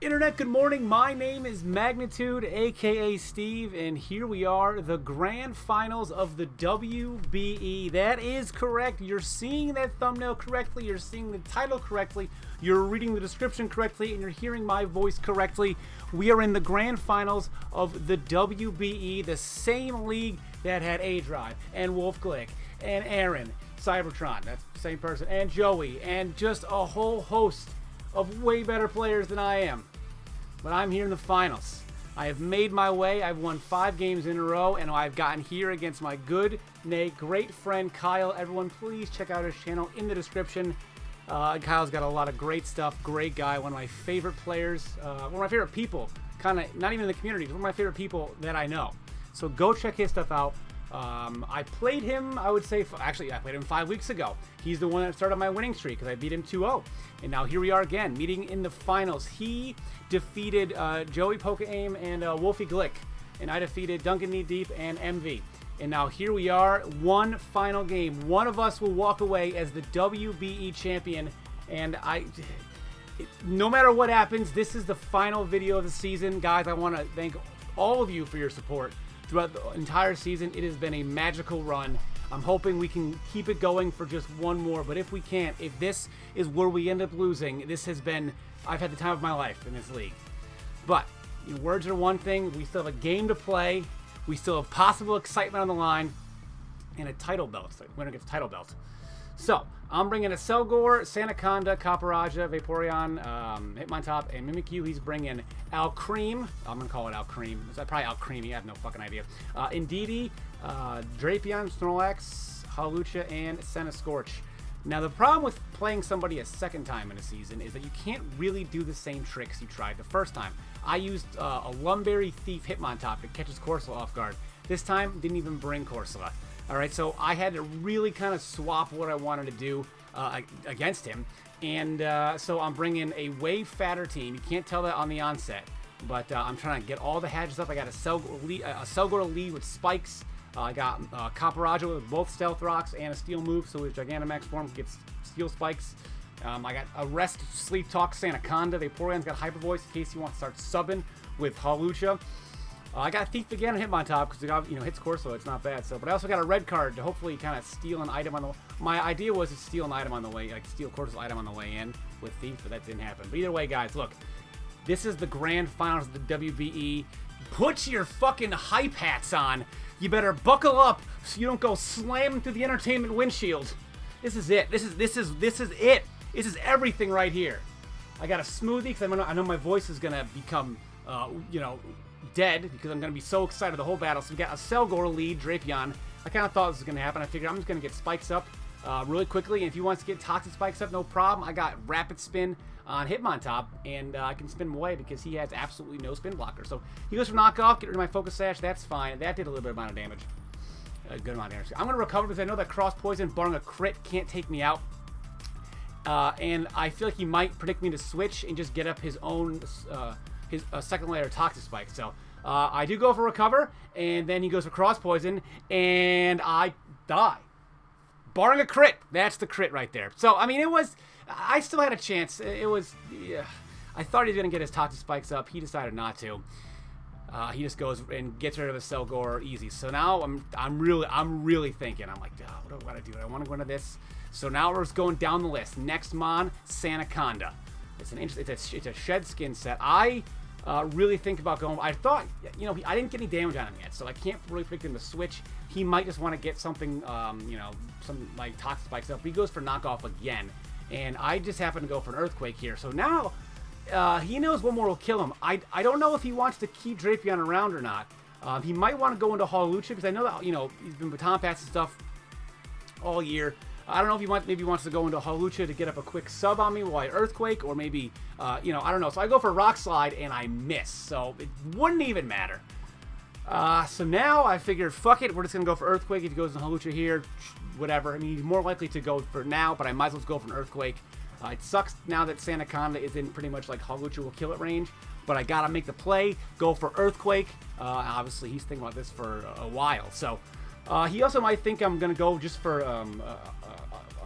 Internet, good morning. My name is Magnitude, aka Steve, and here we are, the grand finals of the WBE. That is correct. You're seeing that thumbnail correctly, you're seeing the title correctly, you're reading the description correctly, and you're hearing my voice correctly. We are in the grand finals of the WBE, the same league that had A-Drive, and Wolf Glick, and Aaron, Cybertron, that's the same person, and Joey, and just a whole host of way better players than I am. But I'm here in the finals. I have made my way. I've won 5 games in a row, and I've gotten here against my good, nay, great friend Kyle. Everyone, please check out his channel in the description. Kyle's got a lot of great stuff. Great guy. One of my favorite players. One of my favorite people. Kind of, not even in the community. One of my favorite people that I know. So go check his stuff out. I played him, I would say, actually, I played him 5 weeks ago. He's the one that started my winning streak because I beat him 2-0. And now here we are again, meeting in the finals. He defeated Joey KyleAye and Wolfie Glick. And I defeated Duncan Knee Deep and MV. And now here we are, one final game. One of us will walk away as the WBE champion. And no matter what happens, this is the final video of the season. Guys, I want to thank all of you for your support throughout the entire season. It has been a magical run. I'm hoping we can keep it going for just one more, but if we can't, if this is where we end up losing, I've had the time of my life in this league. But words are one thing. We still have a game to play. We still have possible excitement on the line and a title belt. So winner gets a title belt. So I'm bringing a Selgor, Sandaconda, Capparaja, Vaporeon, Hitmontop, and Mimikyu. He's bringing Alcremie. I'm going to call it Alcremie. It's probably Alcremie. I have no fucking idea. Indeedee, Drapion, Snorlax, Hawlucha, and Scorch. Now, the problem with playing somebody a second time in a season is that you can't really do the same tricks you tried the first time. I used a Lumberry Thief Hitmontop to catch his Corsola off guard. This time, didn't even bring Corsola. Alright, so I had to really kind of swap what I wanted to do against him. And so I'm bringing a way fatter team. You can't tell that on the onset. But I'm trying to get all the hatches up. I got a Selgor lead with spikes. I got Capparaja with both Stealth Rocks and a Steel move. So his Gigantamax form gets Steel Spikes. I got a Rest Sleep Talk Sandaconda. Vaporeon's got Hyper Voice in case you want to start subbing with Hawlucha. I got Thief again and Hitmontop because it got, hits Corso, it's not bad. So, but I also got a red card to hopefully kind of steal an item on the. My idea was to steal an item on the way, like steal Corso's item on the way in with Thief, but that didn't happen. But either way, guys, look, this is the grand finals of the WBE. Put your fucking hype hats on. You better buckle up so you don't go slamming through the entertainment windshield. This is it. This is it. This is everything right here. I got a smoothie because I know my voice is gonna become, dead because I'm going to be so excited the whole battle. So we got a Selgor lead, Drapion. I kind of thought this was going to happen. I figured I'm just going to get spikes up really quickly. And if he wants to get toxic spikes up, no problem. I got rapid spin on Hitmontop, and I can spin him away because he has absolutely no spin blocker. So he goes for knockoff, get rid of my focus sash. That's fine. That did a little bit amount of damage. A good amount of damage. I'm going to recover because I know that cross poison, barring a crit, can't take me out. And I feel like he might predict me to switch and just get up his own his second layer toxic spike. So I do go for recover, and then he goes for cross poison, and I die. Barring a crit. That's the crit right there. So, I mean, I still had a chance. Yeah, I thought he was going to get his toxic spikes up. He decided not to. He just goes and gets rid of a Selgor easy. So now I'm really thinking. I'm like, oh, what do I want to do? I want to go into this. So now we're just going down the list. Next mon, Sandaconda. It's a shed skin set. I really think about going. I thought, I didn't get any damage on him yet, so I can't really predict him to switch. He might just want to get something, some like toxic spikes up. But he goes for knockoff again, and I just happen to go for an earthquake here. So now he knows one more will kill him. I don't know if he wants to keep Drapion around or not. He might want to go into Hawlucha because I know that he's been baton pass and stuff all year. I don't know if he maybe wants to go into Hawlucha to get up a quick sub on me while I earthquake, or maybe, I don't know. So I go for Rock Slide, and I miss. So it wouldn't even matter. So now I figured, fuck it, we're just going to go for Earthquake. If he goes to Hawlucha here, whatever. I mean, he's more likely to go for now, but I might as well go for an Earthquake. It sucks now that Sandaconda is in pretty much like Hawlucha will kill it range, but I got to make the play, go for Earthquake. Obviously, he's thinking about this for a while. So he also might think I'm going to go just for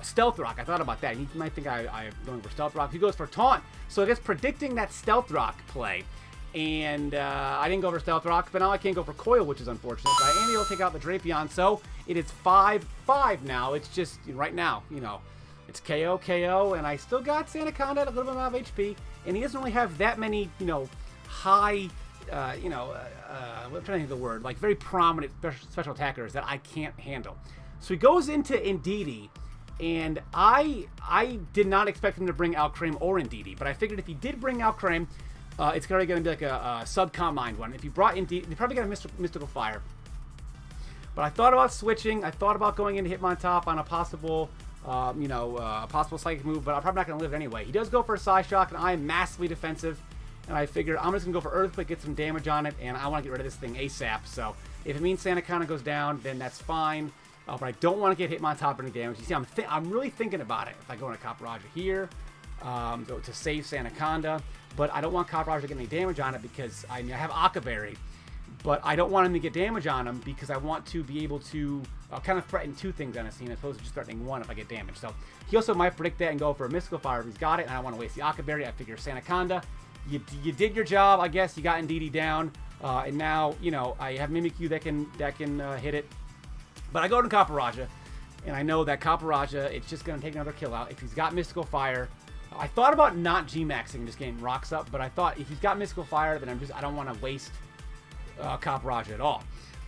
Stealth Rock. I thought about that. He might think I'm going for Stealth Rock. He goes for Taunt. So I guess predicting that Stealth Rock play. And I didn't go for Stealth Rock, but now I can't go for Coil, which is unfortunate. But I am able to take out the Drapion, so it is 5-5 now. It's just, right now, it's KO, KO, and I still got Sandaconda at a little bit amount of HP, and he doesn't really have that many, high, I'm trying to think of the word, like very prominent special attackers that I can't handle. So he goes into Indeedee, and I did not expect him to bring Alcremie or Indeedee, but I figured if he did bring Alcremie, it's going to be like a sub-combined one. If you brought Indeedee, you probably got a Mystical Fire. But I thought about switching. I thought about going into Hitmontop on a possible, possible psychic move, but I'm probably not going to live anyway. He does go for a Psyshock, and I am massively defensive. And I figured I'm just going to go for Earthquake, get some damage on it, and I want to get rid of this thing ASAP. So if it means Sandaconda goes down, then that's fine. But I don't want to get Hitmontop or any damage. You see, I'm really thinking about it. If I go into Copperajah here, to save Sandaconda. But I don't want Copperajah to get any damage on it because I have Akaberry. But I don't want him to get damage on him because I want to be able to kind of threaten two things on a scene as opposed to just threatening one if I get damage. So he also might predict that and go for a Mystical Fire if he's got it, and I don't want to waste the Akaberry. I figure Sandaconda, you did your job, I guess. You got Indeedee down, and now I have Mimikyu that can hit it. But I go to Copperajah, and I know that Copperajah, it's just going to take another kill out. If he's got Mystical Fire, I thought about not G-Maxing and just getting rocks up, but I thought if he's got Mystical Fire, then I don't want to waste Copperajah at all.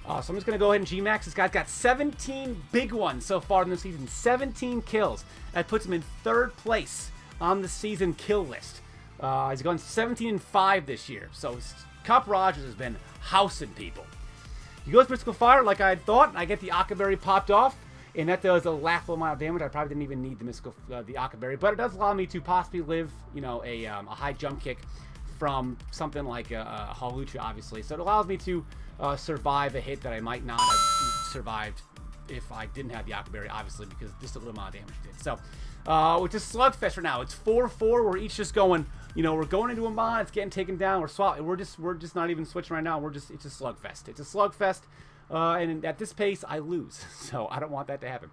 So I'm just going to go ahead and G-Max. This guy's got 17 big ones so far in the season. 17 kills. That puts him in 3rd place on the season kill list. He's gone 17-5 this year. So Copperajah has been housing people. He goes Mystical Fire like I had thought, and I get the Akaberry popped off. And that does a laughable amount of damage. I probably didn't even need the Akaberry, but it does allow me to possibly live, a high jump kick from something like a Hawlucha, obviously. So it allows me to survive a hit that I might not have survived if I didn't have the Akaberry, obviously, because just a little amount of damage it did. So, with this slugfest right now, it's 4-4. We're each just going, we're going into a mon. It's getting taken down. We're swapping. We're just not even switching right now. It's a slugfest. It's a slugfest. And at this pace, I lose. So I don't want that to happen.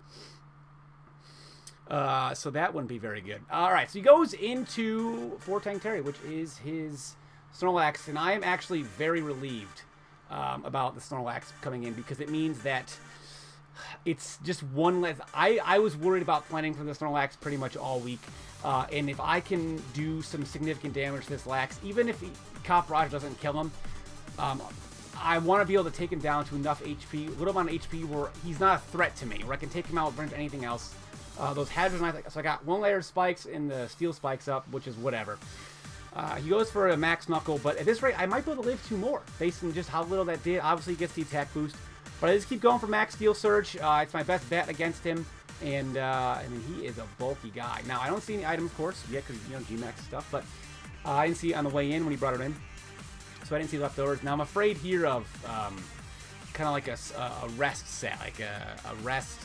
So that wouldn't be very good. All right, so he goes into Fortang Terry, which is his Snorlax. And I am actually very relieved about the Snorlax coming in because it means that it's just one less. I was worried about planning for the Snorlax pretty much all week. And if I can do some significant damage to this Lax, even if Copperajah doesn't kill him, I want to be able to take him down to enough HP, a little amount of HP where he's not a threat to me, where I can take him out with anything else. Those hazards, so I got 1 layer of spikes and the steel spikes up, which is whatever. He goes for a max knuckle, but at this rate, I might be able to live 2 more based on just how little that did. Obviously, he gets the attack boost, but I just keep going for max steel surge. It's my best bet against him, and he is a bulky guy. Now, I don't see any item, of course, yet because G-Max stuff, but I didn't see it on the way in when he brought it in. So I didn't see leftovers. Now I'm afraid here of kind of like a rest set, like a rest,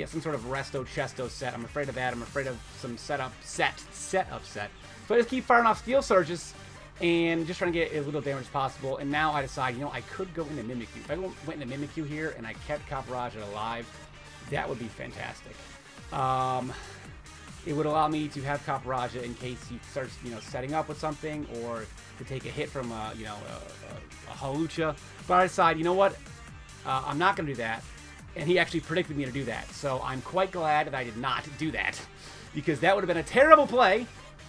some sort of resto chesto set. I'm afraid of that. I'm afraid of some setup set. So I just keep firing off steel surges and just trying to get as little damage as possible. And now I decide, I could go into Mimikyu. If I went into Mimikyu here and I kept Copperajah alive, that would be fantastic. It would allow me to have Copperajah in case he starts, setting up with something, or to take a hit from, a Hawlucha. But I decide, you know what? I'm not going to do that. And he actually predicted me to do that. So I'm quite glad that I did not do that, because that would have been a terrible play.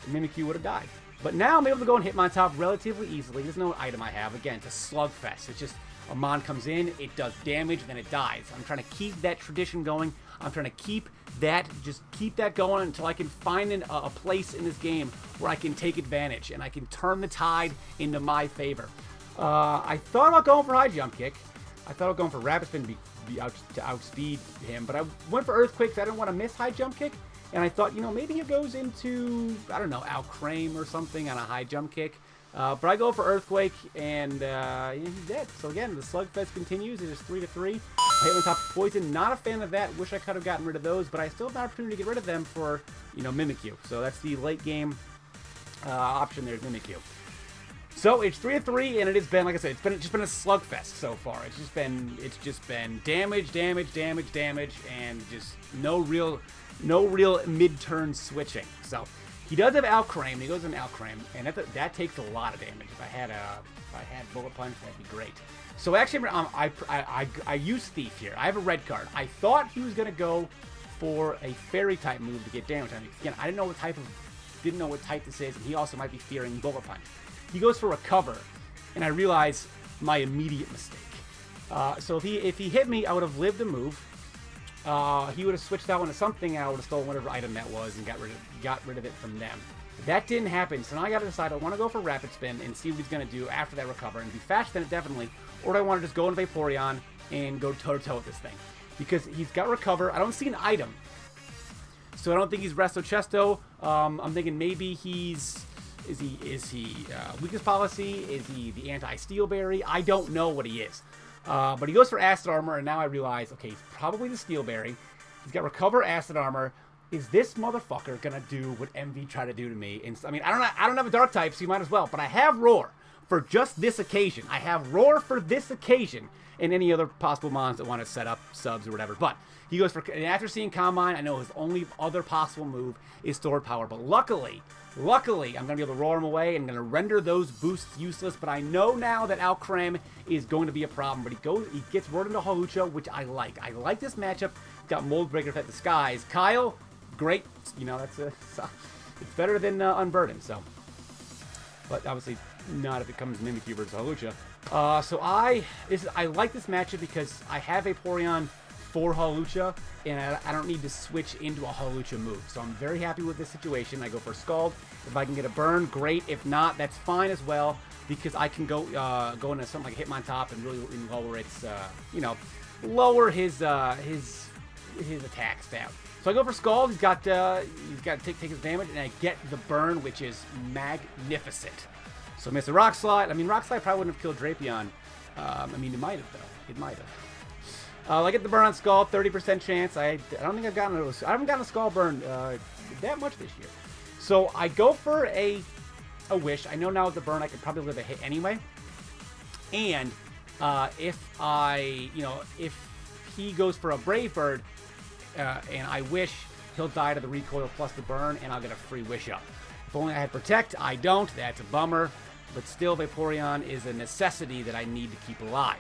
Mimikyu would have died. But now I'm able to go and hit Hitmontop relatively easily. There's no item I have. Again, it's a slugfest. It's just a mon comes in, it does damage, then it dies. I'm trying to keep that tradition going. I'm trying to keep that going until I can find a place in this game where I can take advantage and I can turn the tide into my favor. I thought about going for high jump kick. I thought about going for rapid spin to outspeed him, but I went for earthquake because I didn't want to miss high jump kick. And I thought, maybe it goes into, I don't know, Alcremie or something on a high jump kick. But I go for Earthquake, and he's dead. So again, the slugfest continues. It is 3-3. Hitmontop's Poison, not a fan of that. Wish I could have gotten rid of those, but I still have an opportunity to get rid of them for, Mimikyu. So that's the late game option. There's Mimikyu. So it's 3-3, and it has been, like I said, it's just been a slugfest so far. It's just been damage, and just no real mid-turn switching. So he does have Alcremie. He goes in Alcremie, and that takes a lot of damage. If I had Bullet Punch, that'd be great. So actually, I use Thief here. I have a red card. I thought he was gonna go for a Fairy type move to get damage on me. Again, I didn't know what type this is, and he also might be fearing Bullet Punch. He goes for Recover, and I realize my immediate mistake. So if he hit me, I would have lived the move. He would have switched out into something, and I would have stolen whatever item that was and got rid of it from them. That didn't happen, so now I got to decide. I want to go for Rapid Spin and see what he's going to do after that Recover, and be faster than it definitely, or do I want to just go in Vaporeon and go toe-to-toe with this thing? Because he's got Recover. I don't see an item, so I don't think he's Resto Chesto. I'm thinking maybe he's... Is he Weakness Policy? Is he the Anti-Steel Berry? I don't know what he is. But he goes for Acid Armor, and now I realize, okay, he's probably the Steel Berry. He's got Recover, Acid Armor. Is this motherfucker gonna do what MV tried to do to me? And I mean, I don't have a Dark type, so you might as well. But I have Roar for just this occasion. I have Roar for this occasion, and any other possible mons that want to set up subs or whatever. But he goes for, and after seeing Combine, I know his only other possible move is Stored Power. But luckily, I'm going to be able to roar him away and going to render those boosts useless. But I know now that Alcremie is going to be a problem. But he gets word into Hawlucha, which I like. I like this matchup. He's got Mold Breaker Effect Disguise. Kyle, great. You know, it's better than Unburdened. So, but obviously not if it comes Mimikyu versus Hawlucha. So I like this matchup because I have Vaporeon for Hawlucha, and I don't need to switch into a Hawlucha move. So I'm very happy with this situation. I go for Scald. If I can get a burn, great. If not, that's fine as well, because I can go into something like Hitmontop and really lower its, lower his attack stat. So I go for Scald. He's got to take his damage, and I get the burn, which is magnificent. So I miss a Rock Slide. I mean, Rock Slide probably wouldn't have killed Drapion. I mean, it might have, though. It might have. I get the burn on Scald, 30% chance. I don't think I haven't gotten a Scald burn that much this year. So I go for a Wish. I know now with the burn I could probably live a hit anyway. And if he goes for a Brave Bird and I Wish, he'll die to the recoil plus the burn, and I'll get a free Wish up. If only I had Protect. I don't. That's a bummer. But still, Vaporeon is a necessity that I need to keep alive.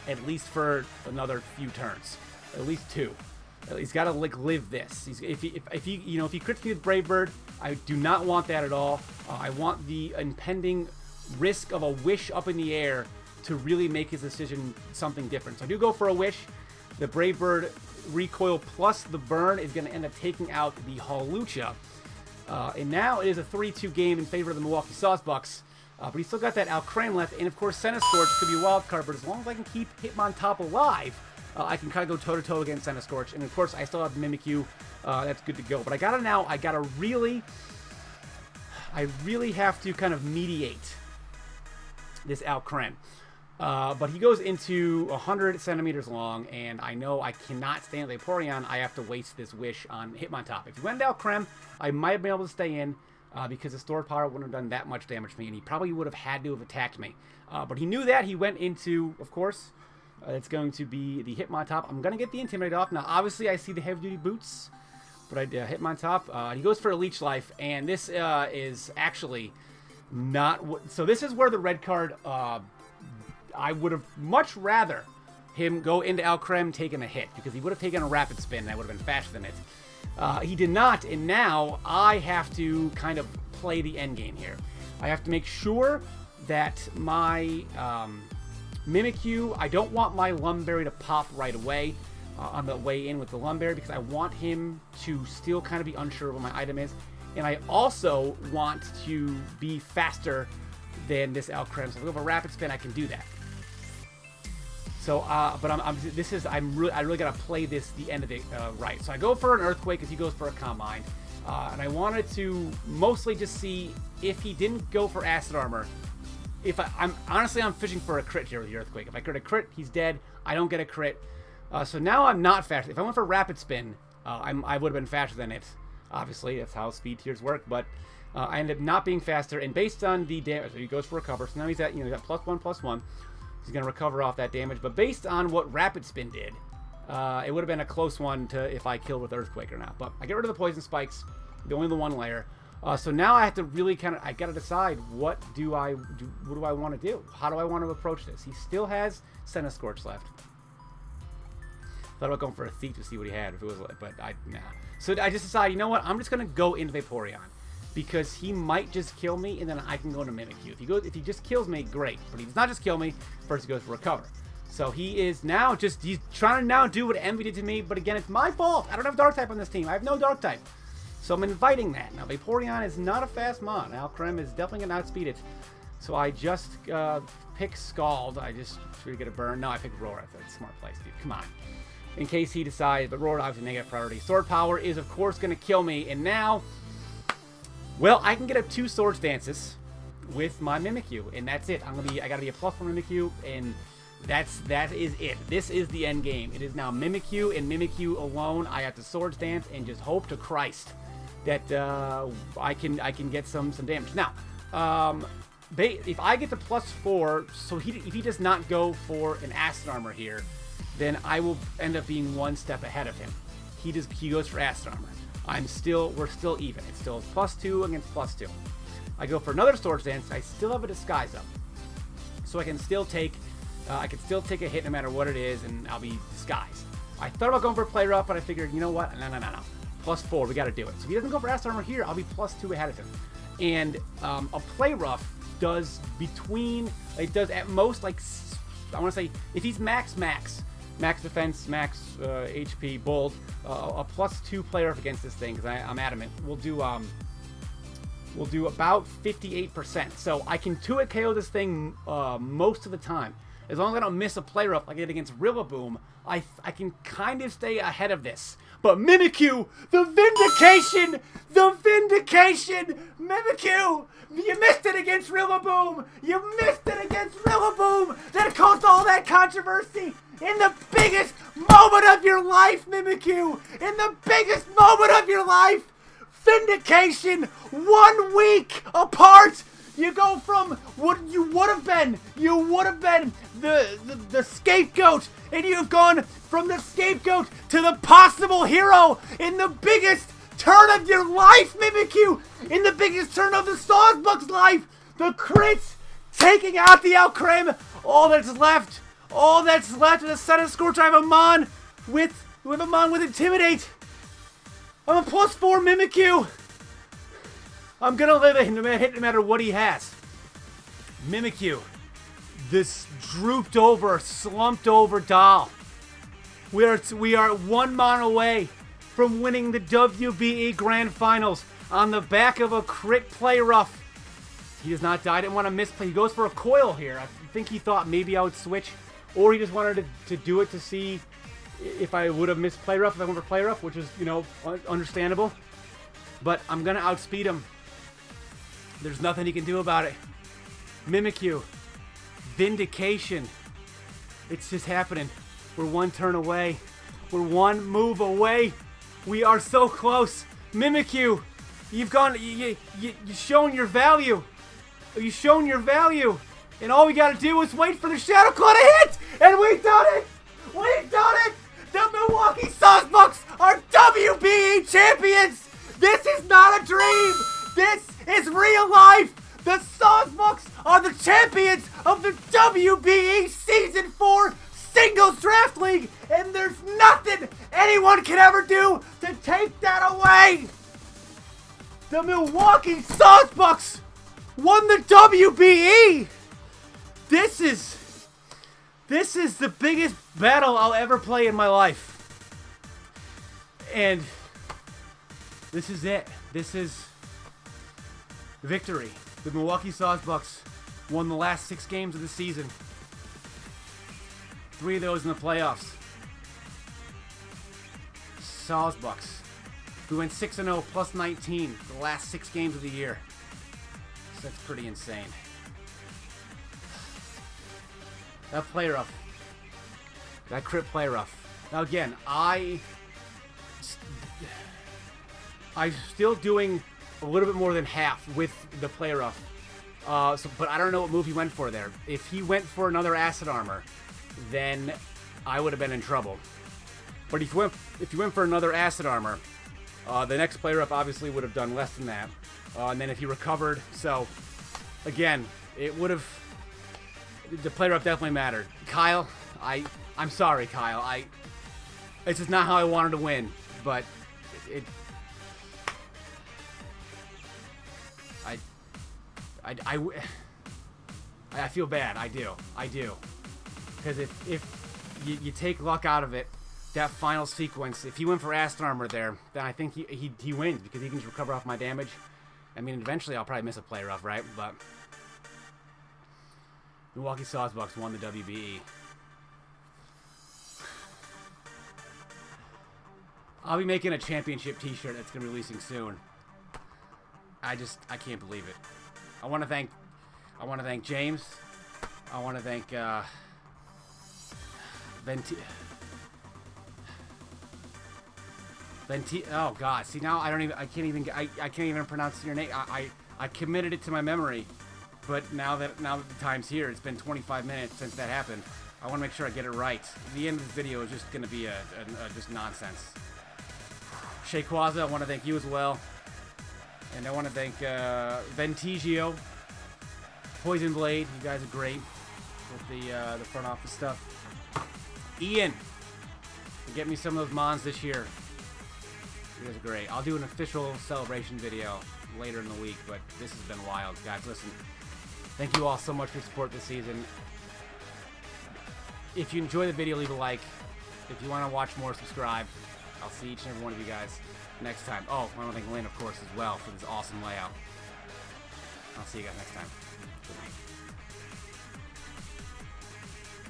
At least for another few turns, at least 2. He's got to live this. If he crits me with Brave Bird, I do not want that at all. I want the impending risk of a Wish up in the air to really make his decision something different. So I do go for a Wish. The Brave Bird recoil plus the burn is going to end up taking out the Hawlucha, and now it is a 3-2 game in favor of the Milwaukee Sawsbucks. But he's still got that Alcremie left, and of course Centiskorch could be a wild card, but as long as I can keep Hitmontop alive, I can kind of go toe-to-toe against Centiskorch, and of course I still have Mimikyu. That's good to go. But I really have to kind of mediate this Alcremie. But he goes into 100 centimeters long, and I know I cannot stand Vaporeon. I have to waste this Wish on Hitmontop. If he went into Alcremie, I might have been able to stay in, because the Stored Power wouldn't have done that much damage to me, and he probably would have had to have attacked me. But he knew that. He went into, of course, it's going to be the Hitmontop. I'm going to get the Intimidate off. Now, obviously, I see the Heavy-Duty Boots, but I Hitmontop. He goes for a Leech Life, and this is actually not what... So this is where the red card... I would have much rather him go into Alcremie taking a hit, because he would have taken a Rapid Spin, and I would have been faster than it. He did not, and now I have to kind of play the endgame here. I have to make sure that my Mimikyu, I don't want my Lumberry to pop right away on the way in with the Lumberry, because I want him to still kind of be unsure of what my item is. And I also want to be faster than this Alcremie. So if I go for Rapid Spin, I can do that. So, but I really gotta play this the end of it right. So I go for an Earthquake because he goes for a Combine, and I wanted to mostly just see if he didn't go for Acid Armor. I'm fishing for a crit here with the Earthquake. If I get a crit, he's dead. I don't get a crit. So now I'm not fast. If I went for Rapid Spin, I would have been faster than it. Obviously, that's how speed tiers work. But I ended up not being faster, and based on the damage, so he goes for recover. So now he's at, he's got +1/+1. He's going to recover off that damage. But based on what Rapid Spin did, it would have been a close one to if I killed with Earthquake or not. But I get rid of the Poison Spikes, only the one layer. So now I have to really I got to decide what do I want to do? How do I want to approach this? He still has Scorch left. Thought about going for a Thief to see what he had if it was, but nah. So I just decided, you know what? I'm just gonna go into Vaporeon because he might just kill me, and then I can go to Mimikyu. If he just kills me, great. But he does not just kill me. First he goes for Recover. So he is now he's trying to now do what Envy did to me. But again, it's my fault. I don't have Dark type on this team. I have no Dark type. So I'm inviting that. Now Vaporeon is not a fast mon. Alcremie is definitely gonna outspeed it. So I just pick Scald. I just should get a burn. No, I pick Roar. That's a smart play, Steve. Come on. In case he decides, but Roar obviously negative priority. Sword Power is of course going to kill me, and now, well, I can get up 2 Swords Dances with my Mimikyu, and that's it. I gotta be a +1 Mimikyu, and that is it. This is the end game. It is now Mimikyu and Mimikyu alone. I have to Swords Dance and just hope to Christ that I can get some damage. Now, if I get the +4, so if he does not go for an Acid Armor here, then I will end up being 1 step ahead of him. He goes for Acid Armor. We're still even. It's still +2 against +2. I go for another Swords Dance. I still have a Disguise up, so I can still take a hit no matter what it is, and I'll be disguised. I thought about going for a Play Rough, but I figured, you know what? No. +4, we got to do it. So if he doesn't go for Acid Armor here, I'll be +2 ahead of him. And a Play Rough does at most, like, I want to say, if he's max defense, max HP, bold, a +2 player against this thing, because I'm adamant. We'll do about 58%. So I can 2-hit KO this thing most of the time. As long as I don't miss a play rough like I did against Rillaboom, I can kind of stay ahead of this. But Mimikyu, the vindication! Mimikyu! You missed it against Rillaboom! That caused all that controversy! In the biggest moment of your life, Mimikyu! In the biggest moment of your life! Vindication! 1 week apart! You go from what you would have been the scapegoat, and you've gone from the scapegoat to the possible hero in the biggest turn of your life, Mimikyu! In the biggest turn of the SAWSBUCKS life! The crits taking out the Alcremie! All that's left is a set of Scorch. I have a Mon with Intimidate. I'm a +4 Mimikyu. I'm gonna live it no matter what he has. Mimikyu, this drooped over, slumped over doll. We are 1 mon away from winning the WBE Grand Finals on the back of a crit Play Rough. He does not die. I didn't want to misplay. He goes for a Coil here. I think he thought maybe I would switch, or he just wanted to do it to see if I would have missed Play Rough if I went for Play Rough, which is, understandable. But I'm gonna outspeed him. There's nothing he can do about it. Mimikyu, vindication. It's just happening. We're 1 turn away. We're 1 move away. We are so close. Mimikyu, you've shown your value. You've shown your value. And all we gotta do is wait for the Shadow Claw to hit! And we've done it! We've done it! The Milwaukee Sawsbucks are WBE champions! This is not a dream! This is real life! The SAWSBUCKS are the champions of the WBE Season 4 Singles Draft League, and there's nothing anyone can ever do to take that away! The Milwaukee Sawsbucks won the WBE! This is the biggest battle I'll ever play in my life. And this is it. This is victory. The Milwaukee Sawsbucks won the last 6 games of the season. 3 of those in the playoffs. Sawsbucks, we went 6-0 plus 19 for the last 6 games of the year. So that's pretty insane. That Play Rough. That crit Play Rough. Now again, I'm still doing a little bit more than half with the play rough. But I don't know what move he went for there. If he went for another acid armor, then I would have been in trouble. But if you went for another acid armor, the next play rough obviously would have done less than that. And then if he recovered, so again, it would have. The play rough definitely mattered. Kyle, I'm sorry, Kyle. It's just not how I wanted to win, but I feel bad. I do. Because if you take luck out of it, that final sequence, if he went for acid armor there, then I think he wins because he can just recover off my damage. I mean, eventually I'll probably miss a play rough, right? But Milwaukee Sawsbucks won the WBE. I'll be making a championship t-shirt that's going to be releasing soon. I can't believe it. I want to thank James. I want to thank oh God, see now I can't even pronounce your name. I committed it to my memory, but now that the time's here, it's been 25 minutes since that happened. I want to make sure I get it right. The end of the video is just going to be just nonsense. Shaquaza, I want to thank you as well. And I want to thank Ventigio, Poison Blade, you guys are great with the front office stuff. Ian, get me some of those mons this year. You guys are great. I'll do an official celebration video later in the week, but this has been wild. Guys, listen, thank you all so much for your support this season. If you enjoy the video, leave a like. If you want to watch more, subscribe. I'll see each and every one of you guys next time. Oh, I want to thank Lynn, of course, as well for this awesome layout. I'll see you guys next time. Good night.